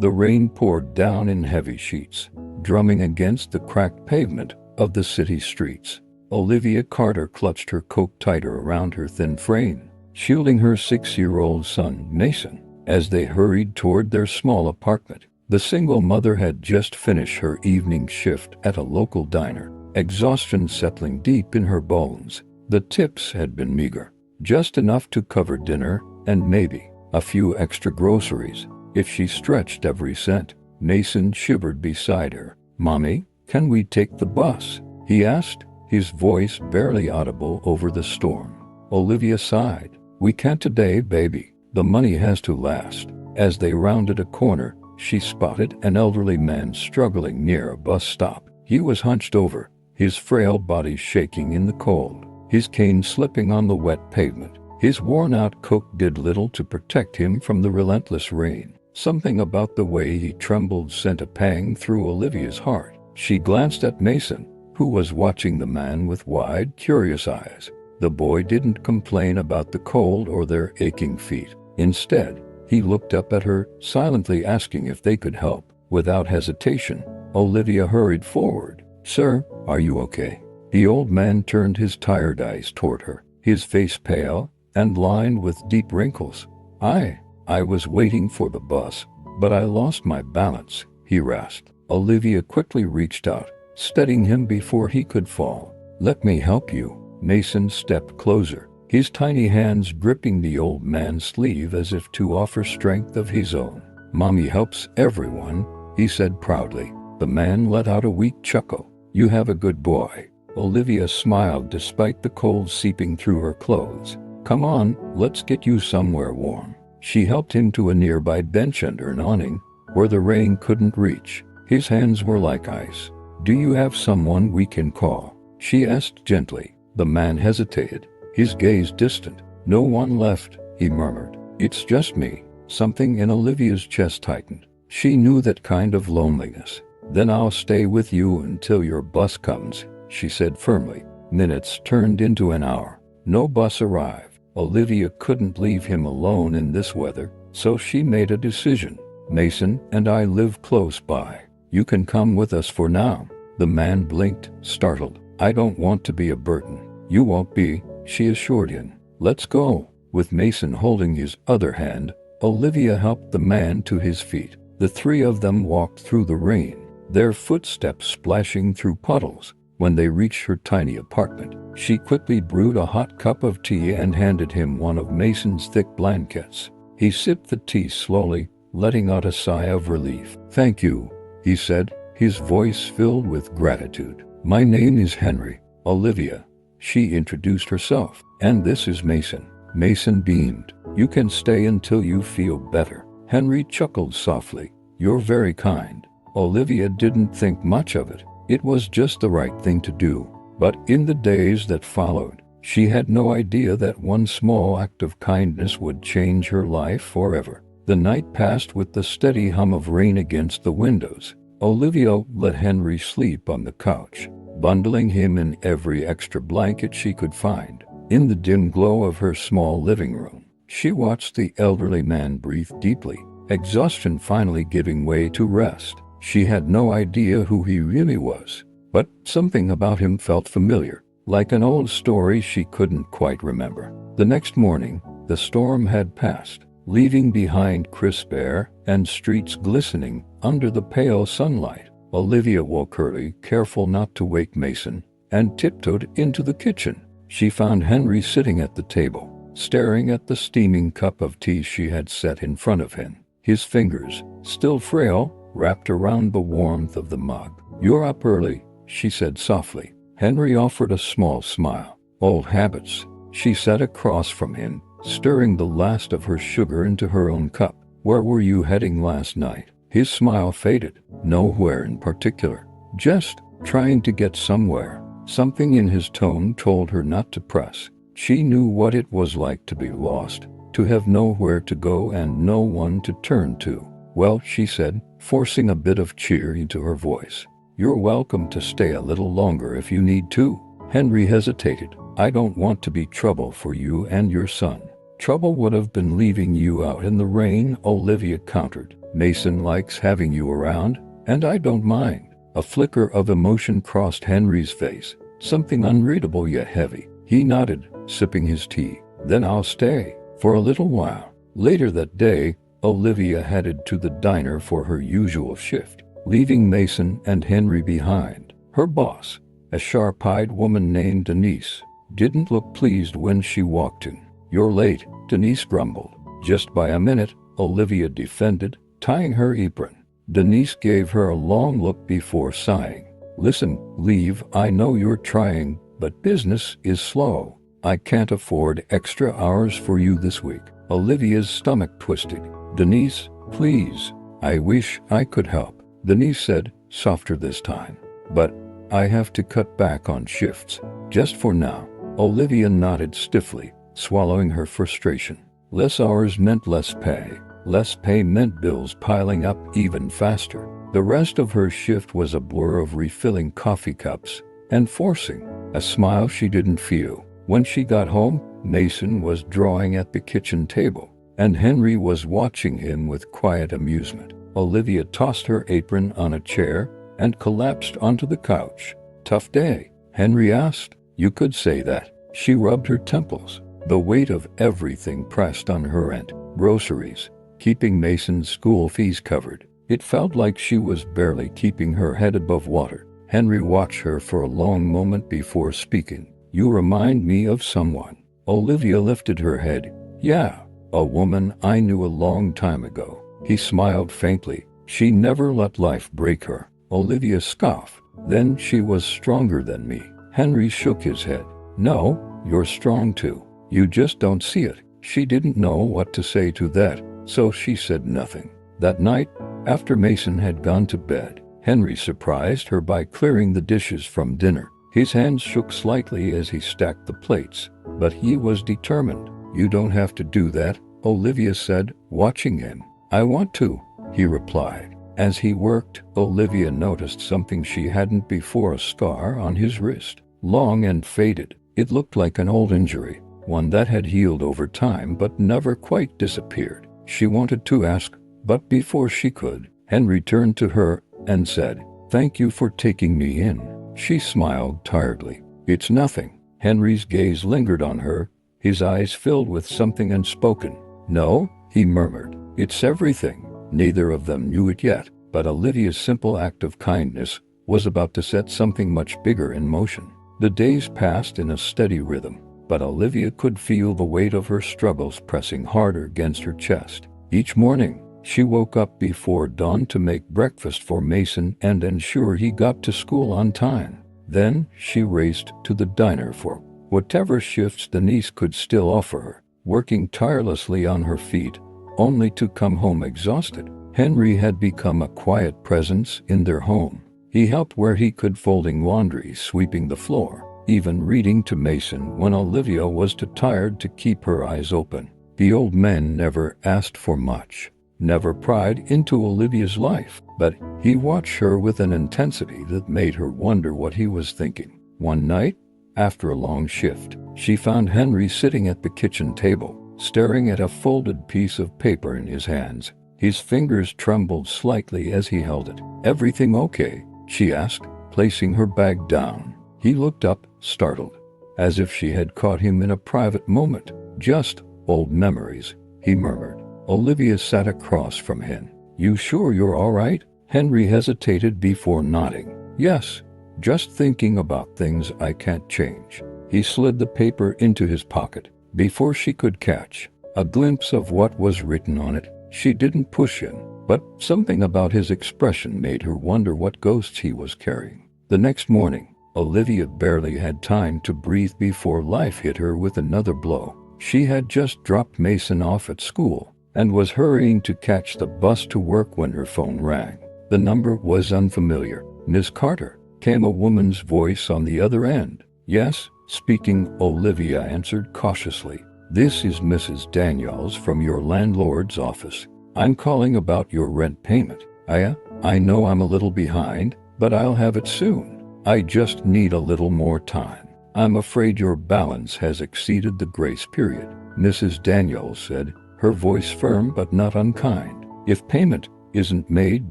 The rain poured down in heavy sheets, drumming against the cracked pavement of the city streets. Olivia Carter clutched her coat tighter around her thin frame, shielding her 6-year-old son, Mason, as they hurried toward their small apartment. The single mother had just finished her evening shift at a local diner, exhaustion settling deep in her bones. The tips had been meager, just enough to cover dinner and maybe a few extra groceries if she stretched every cent. Mason shivered beside her. "Mommy, can we take the bus?" he asked, his voice barely audible over the storm. Olivia sighed. "We can't today, baby. The money has to last." As they rounded a corner, she spotted an elderly man struggling near a bus stop. He was hunched over, his frail body shaking in the cold, his cane slipping on the wet pavement. His worn-out coat did little to protect him from the relentless rain. Something about the way he trembled sent a pang through Olivia's heart. She glanced at Mason, who was watching the man with wide, curious eyes. The boy didn't complain about the cold or their aching feet. Instead, he looked up at her, silently asking if they could help. Without hesitation, Olivia hurried forward. "Sir, are you okay?" The old man turned his tired eyes toward her, his face pale and lined with deep wrinkles. I was waiting for the bus, but I lost my balance," he rasped. Olivia quickly reached out, steadying him before he could fall. "Let me help you." Mason stepped closer, his tiny hands gripping the old man's sleeve as if to offer strength of his own. "Mommy helps everyone," he said proudly. The man let out a weak chuckle. "You have a good boy." Olivia smiled despite the cold seeping through her clothes. "Come on, let's get you somewhere warm." She helped him to a nearby bench under an awning, where the rain couldn't reach. His hands were like ice. "Do you have someone we can call?" she asked gently. The man hesitated, his gaze distant. "No one left," he murmured. "It's just me." Something in Olivia's chest tightened. She knew that kind of loneliness. "Then I'll stay with you until your bus comes," she said firmly. Minutes turned into an hour. No bus arrived. Olivia couldn't leave him alone in this weather, so she made a decision. "Mason and I live close by. You can come with us for now." The man blinked, startled. "I don't want to be a burden." "You won't be," she assured him. "Let's go." With Mason holding his other hand, Olivia helped the man to his feet. The three of them walked through the rain, their footsteps splashing through puddles. When they reached her tiny apartment, she quickly brewed a hot cup of tea and handed him one of Mason's thick blankets. He sipped the tea slowly, letting out a sigh of relief. "Thank you," he said, his voice filled with gratitude. "My name is Henry." "Olivia," she introduced herself. "And this is Mason." Mason beamed. "You can stay until you feel better." Henry chuckled softly. "You're very kind." Olivia didn't think much of it. It was just the right thing to do. But in the days that followed, she had no idea that one small act of kindness would change her life forever. The night passed with the steady hum of rain against the windows. Olivia let Henry sleep on the couch, bundling him in every extra blanket she could find. In the dim glow of her small living room, she watched the elderly man breathe deeply, exhaustion finally giving way to rest. She had no idea who he really was, but something about him felt familiar, like an old story she couldn't quite remember. The next morning, the storm had passed, leaving behind crisp air and streets glistening under the pale sunlight. Olivia woke early, careful not to wake Mason, and tiptoed into the kitchen. She found Henry sitting at the table, staring at the steaming cup of tea she had set in front of him. His fingers, still frail, wrapped around the warmth of the mug. "You're up early," she said softly. Henry offered a small smile. "Old habits." She sat across from him, stirring the last of her sugar into her own cup. "Where were you heading last night?" His smile faded. "Nowhere in particular. Just trying to get somewhere." Something in his tone told her not to press. She knew what it was like to be lost, to have nowhere to go and no one to turn to. "Well," she said, forcing a bit of cheer into her voice, "you're welcome to stay a little longer if you need to." Henry hesitated. "I don't want to be trouble for you and your son." "Trouble would have been leaving you out in the rain," Olivia countered. Mason likes having you around, and I don't mind. A flicker of emotion crossed Henry's face, something unreadable yet heavy. He nodded, sipping his tea. Then I'll stay, for a little while. Later that day, Olivia headed to the diner for her usual shift, leaving Mason and Henry behind. Her boss, a sharp-eyed woman named Denise, didn't look pleased when she walked in. "You're late," Denise grumbled. "Just by a minute," Olivia defended, tying her apron. Denise gave her a long look before sighing. "Listen, leave, I know you're trying, but business is slow. I can't afford extra hours for you this week." Olivia's stomach twisted. "Denise, please. I wish I could help," Denise said, softer this time. "But I have to cut back on shifts. Just for now." Olivia nodded stiffly, swallowing her frustration. Less hours meant less pay. Less pay meant bills piling up even faster. The rest of her shift was a blur of refilling coffee cups and forcing a smile she didn't feel. When she got home, Mason was drawing at the kitchen table, and Henry was watching him with quiet amusement. Olivia tossed her apron on a chair and collapsed onto the couch. "Tough day?" Henry asked. "You could say that." She rubbed her temples. The weight of everything pressed on her rent, groceries, keeping Mason's school fees covered. It felt like she was barely keeping her head above water. Henry watched her for a long moment before speaking. "You remind me of someone." Olivia lifted her head. "Yeah, a woman I knew a long time ago." He smiled faintly. "She never let life break her." Olivia scoffed. "Then she was stronger than me." Henry shook his head. "No, you're strong too. You just don't see it." She didn't know what to say to that, so she said nothing. That night, after Mason had gone to bed, Henry surprised her by clearing the dishes from dinner. His hands shook slightly as he stacked the plates, but he was determined. "You don't have to do that," Olivia said, watching him. "I want to," he replied. As he worked, Olivia noticed something she hadn't before: a scar on his wrist, long and faded. It looked like an old injury, one that had healed over time but never quite disappeared. She wanted to ask, but before she could, Henry turned to her and said, "Thank you for taking me in." She smiled tiredly. "It's nothing." Henry's gaze lingered on her, his eyes filled with something unspoken. "No," he murmured, "it's everything." Neither of them knew it yet, but Olivia's simple act of kindness was about to set something much bigger in motion. The days passed in a steady rhythm, but Olivia could feel the weight of her struggles pressing harder against her chest. Each morning, she woke up before dawn to make breakfast for Mason and ensure he got to school on time. Then she raced to the diner for whatever shifts Denise could still offer her, working tirelessly on her feet, only to come home exhausted. Henry had become a quiet presence in their home. He helped where he could, folding laundry, sweeping the floor, even reading to Mason when Olivia was too tired to keep her eyes open. The old man never asked for much, never pried into Olivia's life, but he watched her with an intensity that made her wonder what he was thinking. One night, after a long shift, she found Henry sitting at the kitchen table, staring at a folded piece of paper in his hands. His fingers trembled slightly as he held it. "Everything okay?" she asked, placing her bag down. He looked up, startled, as if she had caught him in a private moment. "Just old memories," he murmured. Olivia sat across from him. "You sure you're all right?" Henry hesitated before nodding. "Yes, just thinking about things I can't change." He slid the paper into his pocket. Before she could catch a glimpse of what was written on it, she didn't push him, but something about his expression made her wonder what ghosts he was carrying. The next morning, Olivia barely had time to breathe before life hit her with another blow. She had just dropped Mason off at school and was hurrying to catch the bus to work when her phone rang. The number was unfamiliar. "Miss Carter," came a woman's voice on the other end. "Yes, speaking," Olivia answered cautiously. "This is Mrs. Daniels from your landlord's office. I'm calling about your rent payment." I know I'm a little behind, but I'll have it soon. I just need a little more time. I'm afraid your balance has exceeded the grace period," Mrs. Daniels said, her voice firm but not unkind. "If payment isn't made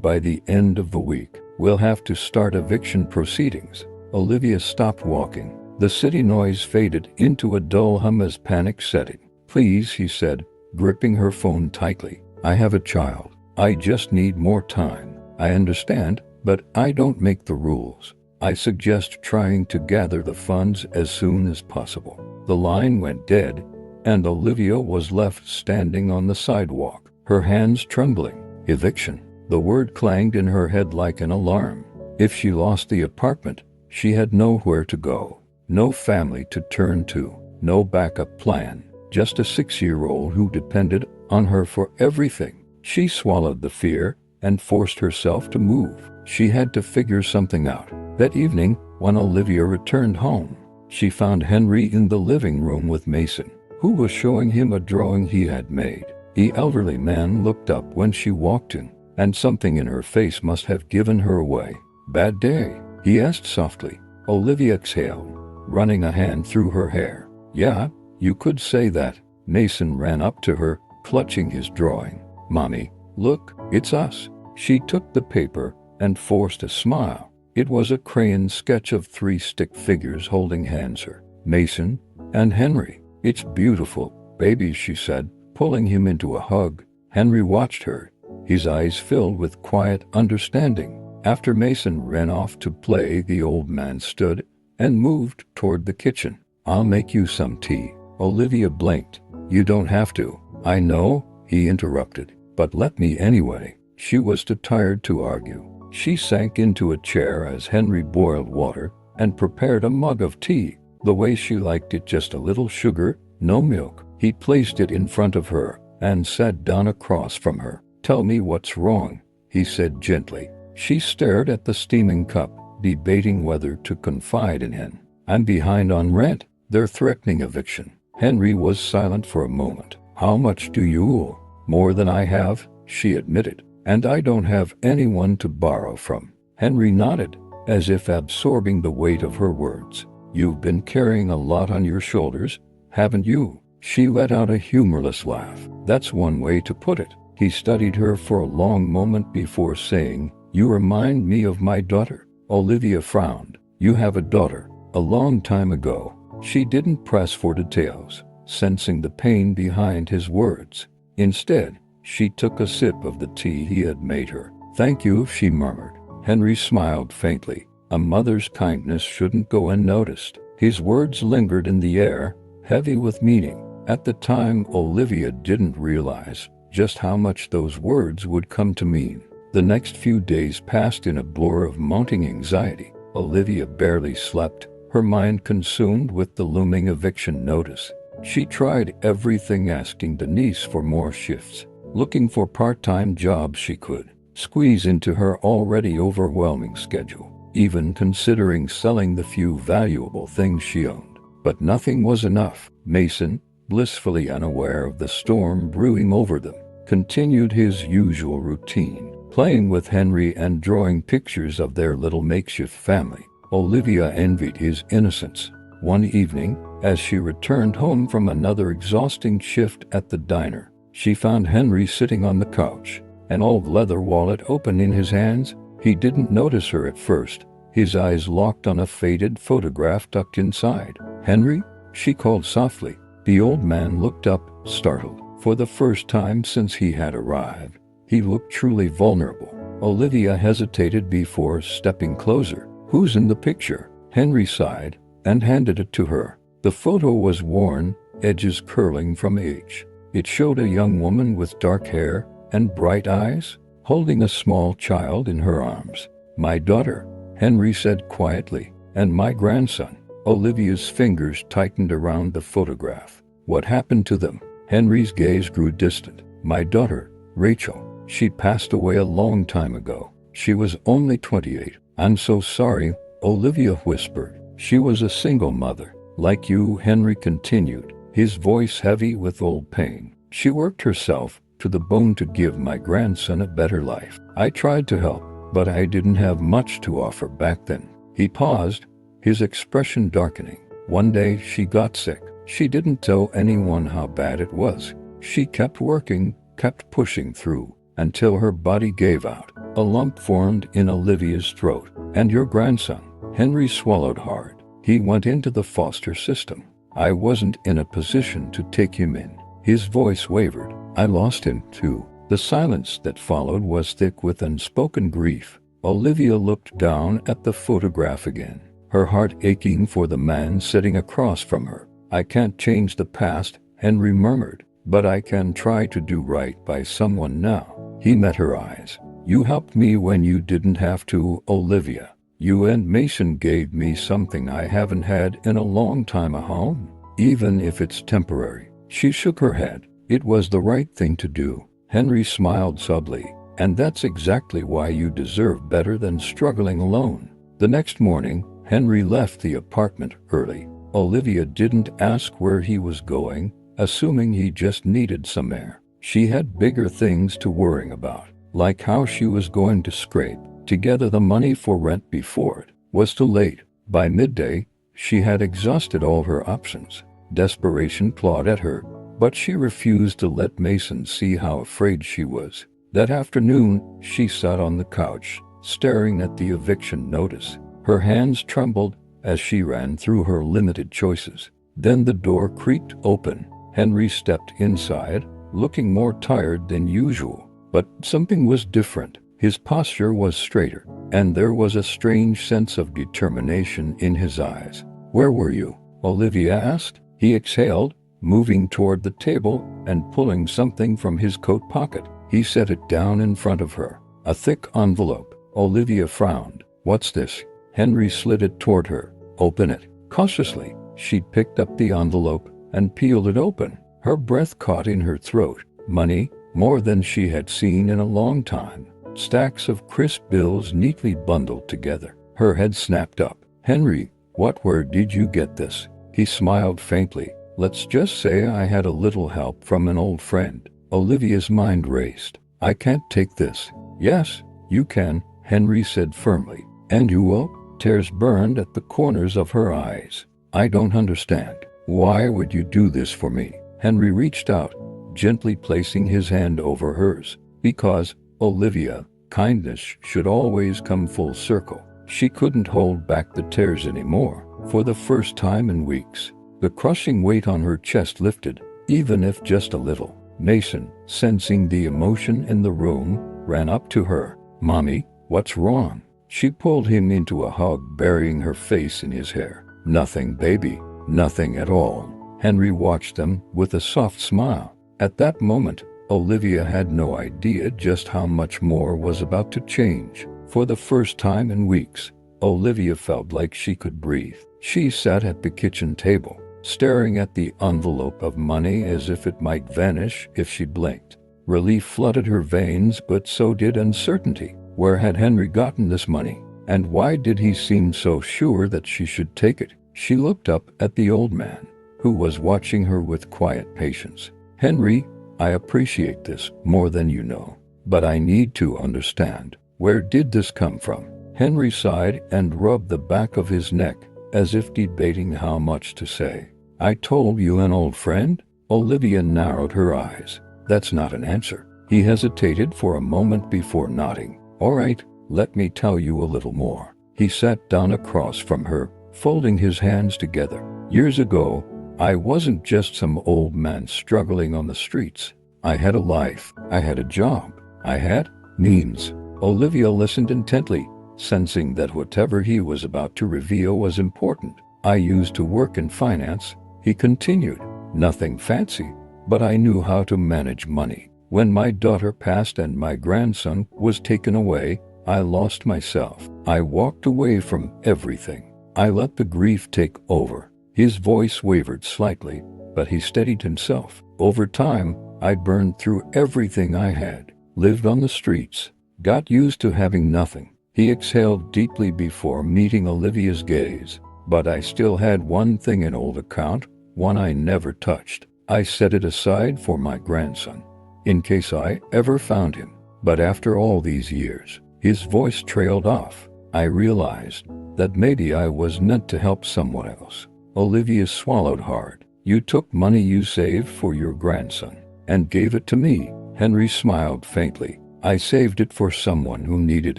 by the end of the week, we'll have to start eviction proceedings. Olivia stopped walking. The city noise faded into a dull hum as panic set in. Please, he said, gripping her phone tightly. I have a child. I just need more time. I understand, but I don't make the rules. I suggest trying to gather the funds as soon as possible. The line went dead, and Olivia was left standing on the sidewalk, her hands trembling. Eviction. The word clanged in her head like an alarm. If she lost the apartment, she had nowhere to go, no family to turn to, no backup plan, just a 6-year-old who depended on her for everything. She swallowed the fear and forced herself to move. She had to figure something out. That evening, when Olivia returned home, she found Henry in the living room with Mason, who was showing him a drawing he had made. The elderly man looked up when she walked in, and something in her face must have given her away. Bad day? He asked softly. Olivia exhaled, running a hand through her hair. Yeah, you could say that. Mason ran up to her, clutching his drawing. Mommy, look, it's us. She took the paper and forced a smile. It was a crayon sketch of 3 stick figures holding hands, her, Mason, and Henry. It's beautiful, baby, she said, pulling him into a hug. Henry watched her, his eyes filled with quiet understanding. After Mason ran off to play, the old man stood and moved toward the kitchen. I'll make you some tea. Olivia blinked. You don't have to. I know, he interrupted, but let me anyway. She was too tired to argue. She sank into a chair as Henry boiled water and prepared a mug of tea, the way she liked it, just a little sugar, no milk. He placed it in front of her and sat down across from her. Tell me what's wrong, he said gently. She stared at the steaming cup, debating whether to confide in him. I'm behind on rent. They're threatening eviction. Henry was silent for a moment. How much do you owe? More than I have, she admitted. And I don't have anyone to borrow from. Henry nodded, as if absorbing the weight of her words. You've been carrying a lot on your shoulders, haven't you? She let out a humorless laugh. That's one way to put it. He studied her for a long moment before saying, You remind me of my daughter. Olivia frowned. You have a daughter. A long time ago. She didn't press for details, sensing the pain behind his words. Instead, she took a sip of the tea he had made her. Thank you, she murmured. Henry smiled faintly. A mother's kindness shouldn't go unnoticed. His words lingered in the air, heavy with meaning. At the time, Olivia didn't realize just how much those words would come to mean. The next few days passed in a blur of mounting anxiety. Olivia barely slept, her mind consumed with the looming eviction notice. She tried everything, asking Denise for more shifts, looking for part-time jobs she could squeeze into her already overwhelming schedule, even considering selling the few valuable things she owned. But nothing was enough. Mason, blissfully unaware of the storm brewing over them, continued his usual routine, playing with Henry and drawing pictures of their little makeshift family. Olivia envied his innocence. One evening, as she returned home from another exhausting shift at the diner, she found Henry sitting on the couch, an old leather wallet open in his hands. He didn't notice her at first, his eyes locked on a faded photograph tucked inside. Henry? She called softly. The old man looked up, startled. For the first time since he had arrived, he looked truly vulnerable. Olivia hesitated before stepping closer. Who's in the picture? Henry sighed and handed it to her. The photo was worn, edges curling from age. It showed a young woman with dark hair and bright eyes, holding a small child in her arms. My daughter, Henry said quietly, and my grandson. Olivia's fingers tightened around the photograph. What happened to them? Henry's gaze grew distant. My daughter, Rachel. She passed away a long time ago. She was only 28. I'm so sorry, Olivia whispered. She was a single mother. Like you, Henry continued, his voice heavy with old pain. She worked herself to the bone to give my grandson a better life. I tried to help, but I didn't have much to offer back then. He paused, his expression darkening. One day she got sick. She didn't tell anyone how bad it was. She kept working, kept pushing through, until her body gave out. A lump formed in Olivia's throat. And your grandson? Henry swallowed hard. He went into the foster system. I wasn't in a position to take him in. His voice wavered. I lost him, too. The silence that followed was thick with unspoken grief. Olivia looked down at the photograph again, her heart aching for the man sitting across from her. I can't change the past, Henry murmured, but I can try to do right by someone now. He met her eyes. You helped me when you didn't have to, Olivia. You and Mason gave me something I haven't had in a long time, a home, even if it's temporary. She shook her head. It was the right thing to do. Henry smiled subtly. And that's exactly why you deserve better than struggling alone. The next morning, Henry left the apartment early. Olivia didn't ask where he was going, assuming he just needed some air. She had bigger things to worry about, like how she was going to scrape together the money for rent before it was too late. By midday, she had exhausted all her options. Desperation clawed at her, but she refused to let Mason see how afraid she was. That afternoon, she sat on the couch, staring at the eviction notice. Her hands trembled as she ran through her limited choices. Then the door creaked open. Henry stepped inside, looking more tired than usual. But something was different. His posture was straighter, and there was a strange sense of determination in his eyes. Where were you? Olivia asked. He exhaled, moving toward the table and pulling something from his coat pocket. He set it down in front of her. A thick envelope. Olivia frowned. What's this? Henry slid it toward her. Open it. Cautiously, she picked up the envelope and peeled it open. Her breath caught in her throat. Money, more than she had seen in a long time. Stacks of crisp bills neatly bundled together. Her head snapped up. Henry, where did you get this? He smiled faintly. Let's just say I had a little help from an old friend. Olivia's mind raced. I can't take this. Yes, you can, Henry said firmly. And you will? Tears burned at the corners of her eyes. I don't understand. Why would you do this for me? Henry reached out, gently placing his hand over hers. Because, Olivia, kindness should always come full circle. She couldn't hold back the tears anymore. For the first time in weeks, the crushing weight on her chest lifted, even if just a little. Mason, sensing the emotion in the room, ran up to her. Mommy, what's wrong? She pulled him into a hug, burying her face in his hair. Nothing, baby. Nothing at all. Henry watched them with a soft smile. At that moment, Olivia had no idea just how much more was about to change. For the first time in weeks, Olivia felt like she could breathe. She sat at the kitchen table, staring at the envelope of money as if it might vanish if she blinked. Relief flooded her veins, but so did uncertainty. Where had Henry gotten this money? And why did he seem so sure that she should take it? She looked up at the old man, who was watching her with quiet patience. Henry, I appreciate this more than you know, but I need to understand. Where did this come from? Henry sighed and rubbed the back of his neck, as if debating how much to say. I told you, an old friend? Olivia narrowed her eyes. That's not an answer. He hesitated for a moment before nodding. All right, let me tell you a little more. He sat down across from her, folding his hands together. Years ago, I wasn't just some old man struggling on the streets. I had a life. I had a job. I had means. Olivia listened intently, sensing that whatever he was about to reveal was important. I used to work in finance, he continued. Nothing fancy, but I knew how to manage money. When my daughter passed and my grandson was taken away, I lost myself. I walked away from everything. I let the grief take over. His voice wavered slightly, but he steadied himself. Over time, I burned through everything I had, lived on the streets, got used to having nothing. He exhaled deeply before meeting Olivia's gaze. But I still had one thing in old account, one I never touched. I set it aside for my grandson, in case I ever found him. But after all these years, his voice trailed off. I realized that maybe I was meant to help someone else. Olivia swallowed hard. You took money you saved for your grandson and gave it to me. Henry smiled faintly. I saved it for someone who needed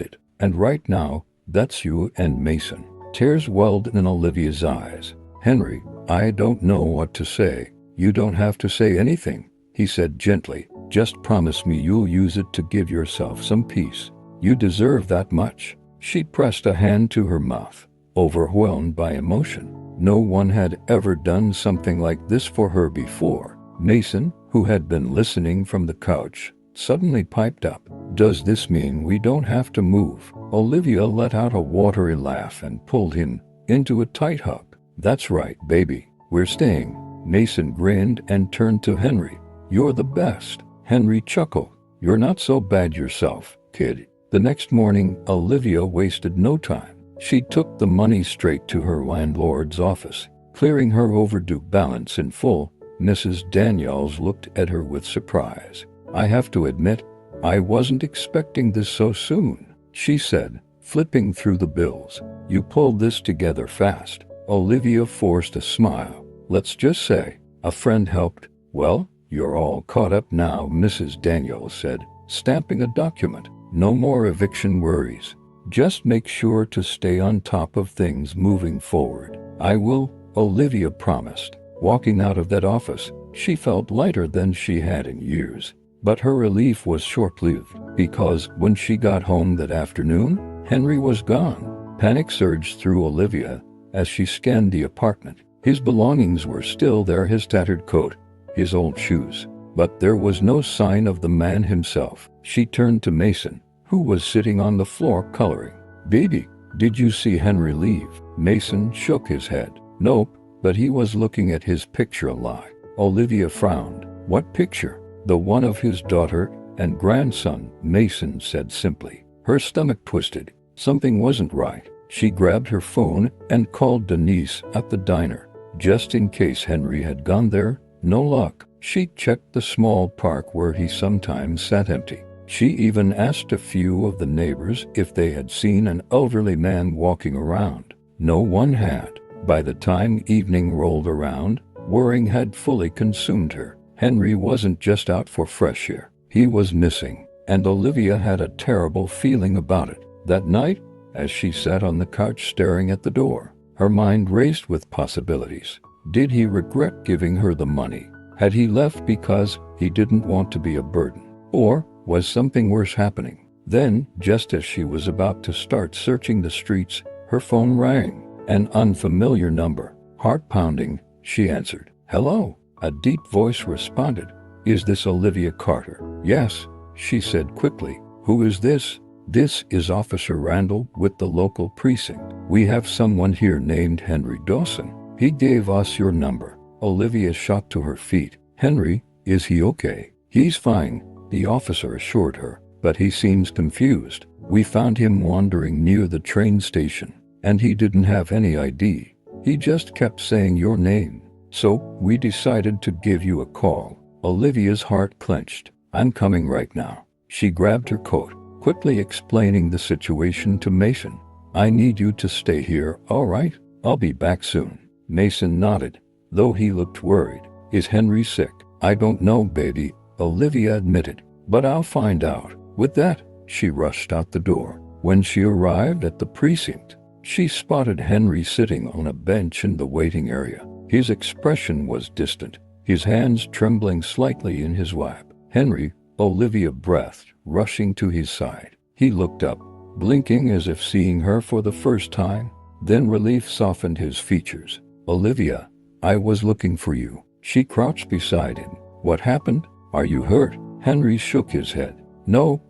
it. And right now, that's you and Mason. Tears welled in Olivia's eyes. Henry, I don't know what to say. You don't have to say anything, he said gently. Just promise me you'll use it to give yourself some peace. You deserve that much. She pressed a hand to her mouth, overwhelmed by emotion. No one had ever done something like this for her before. Mason, who had been listening from the couch, suddenly piped up. Does this mean we don't have to move? Olivia let out a watery laugh and pulled him into a tight hug. That's right, baby. We're staying. Mason grinned and turned to Henry. You're the best. Henry chuckled. You're not so bad yourself, kid. The next morning, Olivia wasted no time. She took the money straight to her landlord's office, clearing her overdue balance in full. Mrs. Daniels looked at her with surprise. I have to admit, I wasn't expecting this so soon, she said, flipping through the bills. You pulled this together fast. Olivia forced a smile. Let's just say, a friend helped. Well, you're all caught up now, Mrs. Daniels said, stamping a document. No more eviction worries. Just make sure to stay on top of things moving forward. I will, Olivia promised. Walking out of that office, she felt lighter than she had in years. But her relief was short-lived, because when she got home that afternoon, Henry was gone. Panic surged through Olivia as she scanned the apartment. His belongings were still there, his tattered coat, his old shoes. But there was no sign of the man himself. She turned to Mason, who was sitting on the floor coloring. Baby, did you see Henry leave? Mason shook his head. Nope, but he was looking at his picture a lot. Olivia frowned. What picture? The one of his daughter and grandson, Mason said simply. Her stomach twisted. Something wasn't right. She grabbed her phone and called Denise at the diner. Just in case Henry had gone there, no luck. She checked the small park where he sometimes sat empty. She even asked a few of the neighbors if they had seen an elderly man walking around. No one had. By the time evening rolled around, worrying had fully consumed her. Henry wasn't just out for fresh air. He was missing, and Olivia had a terrible feeling about it. That night, as she sat on the couch staring at the door, her mind raced with possibilities. Did he regret giving her the money? Had he left because he didn't want to be a burden? Or was something worse happening? Then, just as she was about to start searching the streets, her phone rang. An unfamiliar number. Heart pounding, she answered. Hello? A deep voice responded. Is this Olivia Carter? Yes, she said quickly. Who is this? This is Officer Randall with the local precinct. We have someone here named Henry Dawson. He gave us your number. Olivia shot to her feet. Henry, is he okay? He's fine, the officer assured her, but he seems confused. We found him wandering near the train station, and he didn't have any ID. He just kept saying your name. So, we decided to give you a call. Olivia's heart clenched. I'm coming right now. She grabbed her coat, quickly explaining the situation to Mason. I need you to stay here, all right? I'll be back soon. Mason nodded, though he looked worried. Is Henry sick? I don't know, baby, Olivia admitted, but I'll find out. With that, she rushed out the door. When she arrived at the precinct, she spotted Henry sitting on a bench in the waiting area. His expression was distant, his hands trembling slightly in his lap. Henry, Olivia breathed, rushing to his side. He looked up, blinking as if seeing her for the first time. Then relief softened his features. Olivia, I was looking for you. She crouched beside him. What happened? Are you hurt? Henry shook his head. No,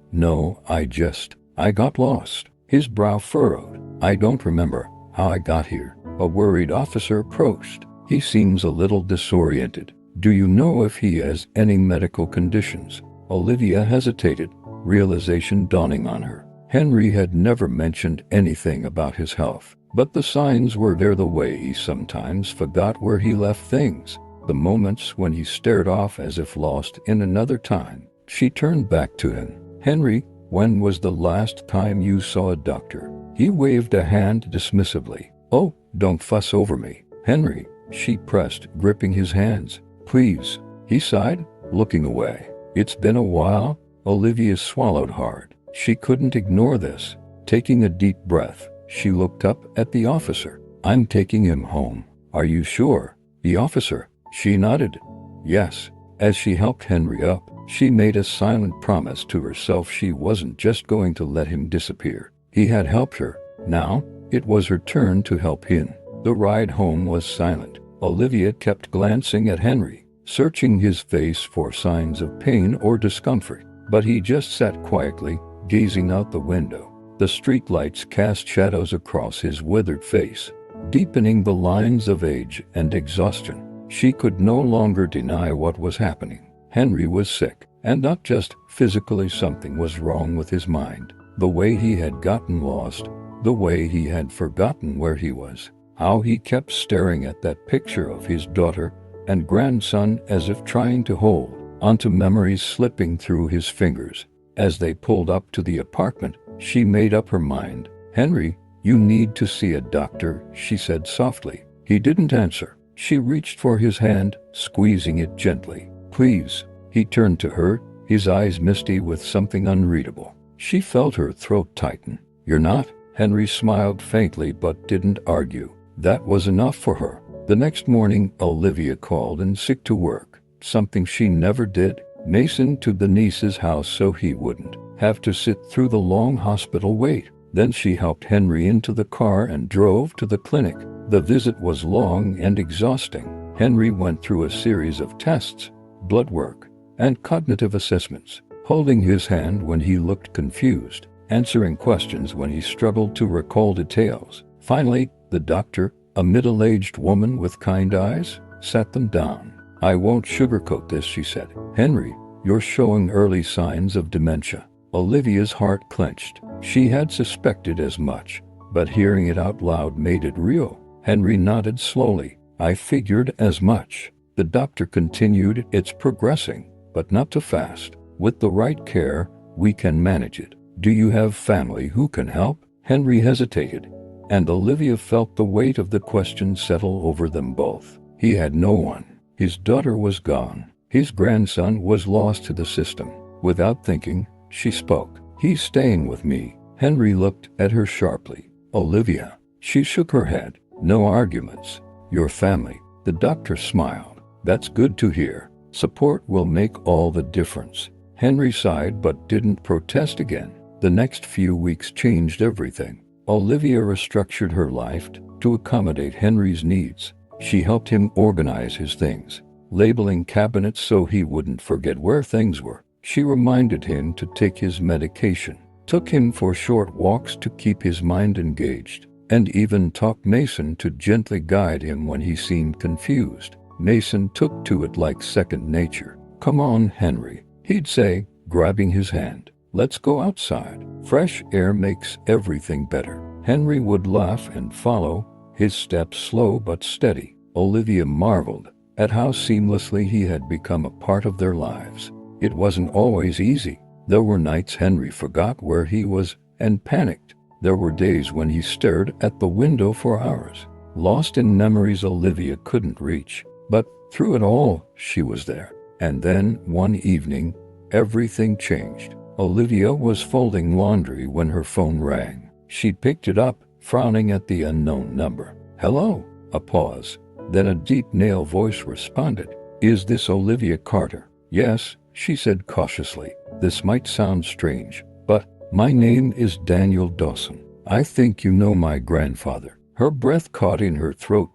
I got lost. His brow furrowed. I don't remember how I got here. A worried officer approached. He seems a little disoriented. Do you know if he has any medical conditions? Olivia hesitated, realization dawning on her. Henry had never mentioned anything about his health, but the signs were there the way he sometimes forgot where he left things. The moments when he stared off as if lost in another time. She turned back to him. Henry, when was the last time you saw a doctor? He waved a hand dismissively. Oh, don't fuss over me, Henry. She pressed, gripping his hands. Please, he sighed, looking away. It's been a while. Olivia swallowed hard. She couldn't ignore this. Taking a deep breath, she looked up at the officer. "I'm taking him home. Are you sure?" The officer. She nodded. Yes. As she helped Henry up, she made a silent promise to herself she wasn't just going to let him disappear. He had helped her. Now, it was her turn to help him. The ride home was silent. Olivia kept glancing at Henry, searching his face for signs of pain or discomfort, but he just sat quietly, gazing out the window. The streetlights cast shadows across his withered face, deepening the lines of age and exhaustion. She could no longer deny what was happening. Henry was sick, and not just physically. Something was wrong with his mind. The way he had gotten lost, the way he had forgotten where he was, how he kept staring at that picture of his daughter and grandson as if trying to hold onto memories slipping through his fingers. As they pulled up to the apartment, she made up her mind. "Henry, you need to see a doctor," she said softly. He didn't answer. She reached for his hand, squeezing it gently. "Please." He turned to her, his eyes misty with something unreadable. She felt her throat tighten. "You're not?" Henry smiled faintly but didn't argue. That was enough for her. The next morning, Olivia called in sick to work, something she never did. Mason to the niece's house so he wouldn't have to sit through the long hospital wait. Then she helped Henry into the car and drove to the clinic. The visit was long and exhausting. Henry went through a series of tests, blood work, and cognitive assessments, holding his hand when he looked confused, answering questions when he struggled to recall details. Finally, the doctor, a middle-aged woman with kind eyes, sat them down. "I won't sugarcoat this," she said. "Henry, you're showing early signs of dementia." Olivia's heart clenched. She had suspected as much, but hearing it out loud made it real. Henry nodded slowly. "I figured as much." The doctor continued. "It's progressing, but not too fast. With the right care, we can manage it. Do you have family who can help?" Henry hesitated, and Olivia felt the weight of the question settle over them both. He had no one. His daughter was gone. His grandson was lost to the system. Without thinking, she spoke. "He's staying with me." Henry looked at her sharply. "Olivia." She shook her head. "No arguments. Your family." The doctor smiled. "That's good to hear. Support will make all the difference." Henry sighed but didn't protest again. The next few weeks changed everything. Olivia restructured her life to accommodate Henry's needs. She helped him organize his things, labeling cabinets so he wouldn't forget where things were. She reminded him to take his medication, took him for short walks to keep his mind engaged, and even taught Mason to gently guide him when he seemed confused. Mason took to it like second nature. "Come on, Henry," he'd say, grabbing his hand. "Let's go outside. Fresh air makes everything better." Henry would laugh and follow, his steps slow but steady. Olivia marveled at how seamlessly he had become a part of their lives. It wasn't always easy. There were nights Henry forgot where he was and panicked. There were days when he stared at the window for hours, lost in memories Olivia couldn't reach. But through it all, she was there. And then, one evening, everything changed. Olivia was folding laundry when her phone rang. She picked it up, frowning at the unknown number. "Hello?" A pause. Then a deep male voice responded. "Is this Olivia Carter?" "Yes," she said cautiously. "This might sound strange, but my name is Daniel Dawson. I think you know my grandfather." Her breath caught in her throat.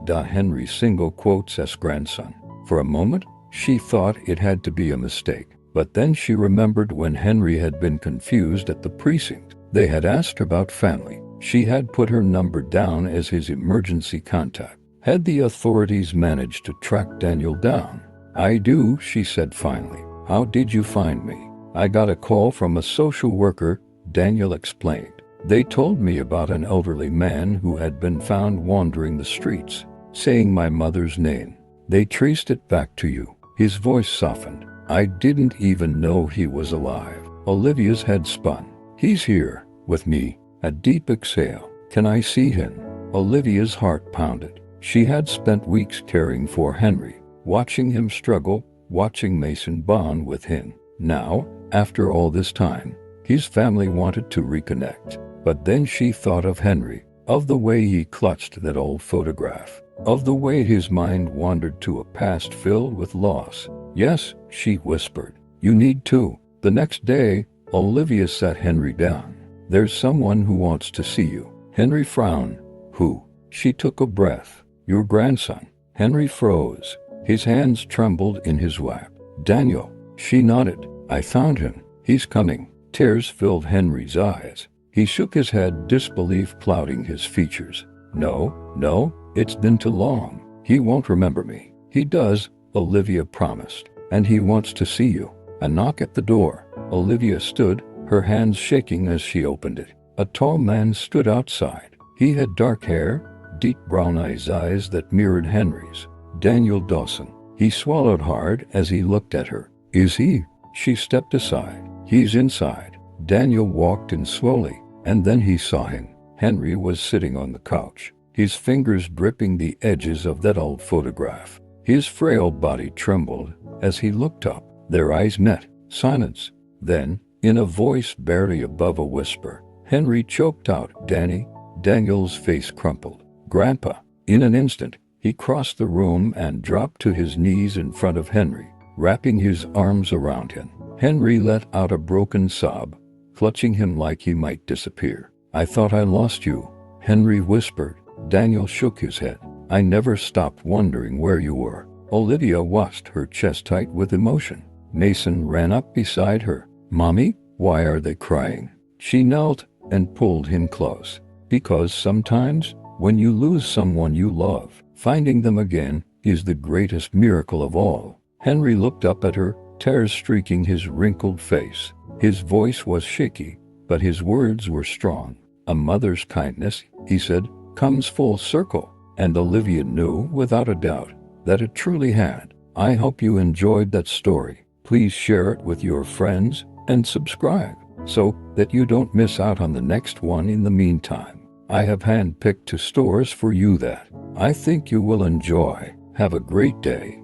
Henry single quotes as grandson. For a moment, she thought it had to be a mistake. But then she remembered when Henry had been confused at the precinct. They had asked her about family. She had put her number down as his emergency contact. Had the authorities managed to track Daniel down? "I do," she said finally. "How did you find me?" "I got a call from a social worker," Daniel explained. "They told me about an elderly man who had been found wandering the streets, saying my mother's name. They traced it back to you." His voice softened. "I didn't even know he was alive." Olivia's head spun. "He's here, with me." A deep exhale. "Can I see him?" Olivia's heart pounded. She had spent weeks caring for Henry, watching him struggle, watching Mason bond with him. Now, After all this time, his family wanted to reconnect. But then she thought of Henry, of the way he clutched that old photograph, of the way his mind wandered to a past filled with loss. Yes, she whispered, you need to. The next day, Olivia sat Henry down. There's someone who wants to see you. Henry frowned. Who? She took a breath. Your grandson. Henry froze. His hands trembled in his lap. Daniel. She nodded. I found him. He's coming. Tears filled Henry's eyes. He shook his head, disbelief clouding his features. No, it's been too long. He won't remember me. He does, Olivia promised. And he wants to see you. A knock at the door. Olivia stood, her hands shaking as she opened it. A tall man stood outside. He had dark hair, deep brown eyes that mirrored Henry's. Daniel Dawson. He swallowed hard as he looked at her. Is he? She stepped aside. He's inside. Daniel walked in slowly, and then he saw him. Henry was sitting on the couch, his fingers gripping the edges of that old photograph. His frail body trembled as he looked up. Their eyes met. Silence. Then, in a voice barely above a whisper, Henry choked out, Danny. Daniel's face crumpled. Grandpa. In an instant, he crossed the room and dropped to his knees in front of Henry, wrapping his arms around him. Henry let out a broken sob, clutching him like he might disappear. I thought I lost you, Henry whispered. Daniel shook his head. I never stopped wondering where you were. Olivia watched, her chest tight with emotion. Mason ran up beside her. Mommy, why are they crying? She knelt and pulled him close. Because sometimes, when you lose someone you love, finding them again is the greatest miracle of all. Henry looked up at her, tears streaking his wrinkled face. His voice was shaky, but his words were strong. A mother's kindness, he said, comes full circle. And Olivia knew, without a doubt, that it truly had. I hope you enjoyed that story. Please share it with your friends and subscribe so that you don't miss out on the next one. In the meantime, I have handpicked 2 stories for you that I think you will enjoy. Have a great day.